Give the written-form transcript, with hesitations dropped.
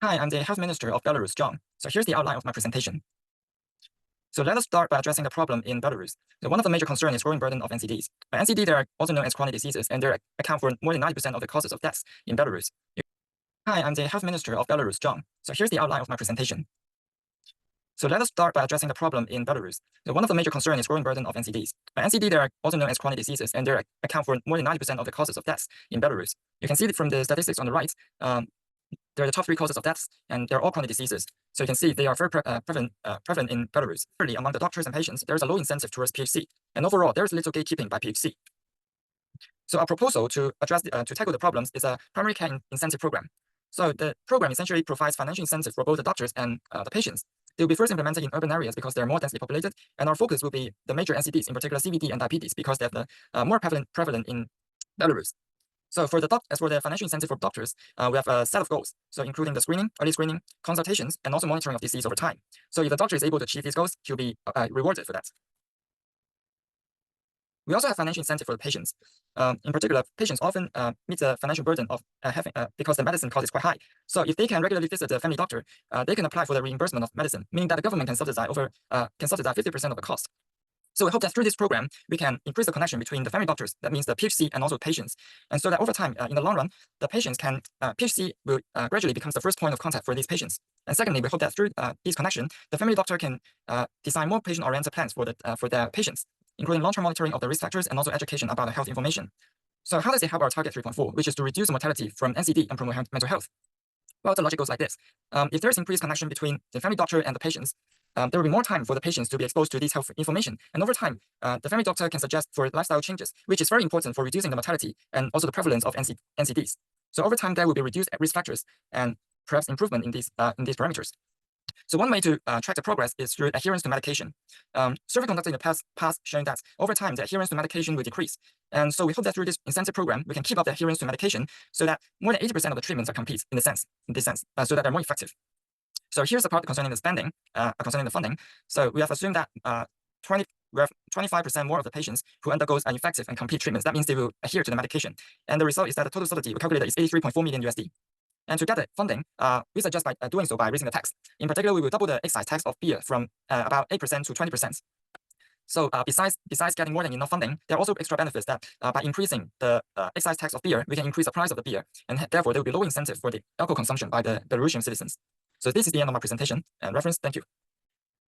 Hi, I'm the Health Minister of Belarus, Cheung. So here's the outline of my presentation. So let us start by addressing the problem in Belarus. So one of the major concerns is growing burden of NCDs. NCD, they are also known as chronic diseases, and they account for more than 90% of the causes of deaths in Belarus. Hi, I'm the Health Minister of Belarus, Cheung. So here's the outline of my presentation. So let us start by addressing the problem in Belarus. So one of the major concerns is growing burden of NCDs. NCD, they are also known as chronic diseases, and they account for more than 90% of the causes of deaths in Belarus. You can see it from the statistics on the right. They're the top 3 causes of deaths, and they're all chronic diseases. So you can see they are very prevalent in Belarus. Thirdly, among the doctors and patients, there's a low incentive towards PHC, and overall, there's little gatekeeping by PHC. So our proposal to tackle the problems is a primary care incentive program. So the program essentially provides financial incentive for both the doctors and the patients. They will be first implemented in urban areas because they're more densely populated, and our focus will be the major NCDs, in particular CVD and diabetes, because they're the more prevalent in Belarus. So as for the financial incentive for doctors, we have a set of goals. So including the screening, early screening, consultations, and also monitoring of disease over time. So if the doctor is able to achieve these goals, he'll be rewarded for that. We also have financial incentive for the patients. In particular, patients often meet the financial burden of because the medicine cost is quite high. So if they can regularly visit the family doctor, they can apply for the reimbursement of medicine, meaning that the government can subsidize 50% of the cost. So we hope that through this program, we can increase the connection between the family doctors, that means the PHC, and also patients. And so that over time, in the long run, the patients PHC will gradually becomes the first point of contact for these patients. And secondly, we hope that through this connection, the family doctor can design more patient-oriented plans for their patients, including long-term monitoring of the risk factors and also education about the health information. So how does it help our target 3.4, which is to reduce mortality from NCD and promote mental health? Well, the logic goes like this. If there is increased connection between the family doctor and the patients, there will be more time for the patients to be exposed to this health information. And over time, the family doctor can suggest for lifestyle changes, which is very important for reducing the mortality and also the prevalence of NCDs. So over time, there will be reduced risk factors and perhaps improvement in these parameters. So one way to track the progress is through adherence to medication. Survey conducted in the past showing that over time, the adherence to medication will decrease. And so we hope that through this incentive program, we can keep up the adherence to medication so that more than 80% of the treatments are complete in this sense, so that they're more effective. So here's the part concerning the spending, concerning the funding. So we have assumed that 25% more of the patients who undergoes effective and complete treatments. That means they will adhere to the medication. And the result is that the total subsidy we calculated is 83.4 million USD. And to get the funding, we suggest by doing so by raising the tax. In particular, we will double the excise tax of beer from about 8% to 20%. So besides getting more than enough funding, there are also extra benefits that by increasing the excise tax of beer, we can increase the price of the beer, and therefore there will be low incentive for the alcohol consumption by the Belarusian citizens. So this is the end of my presentation and reference. Thank you.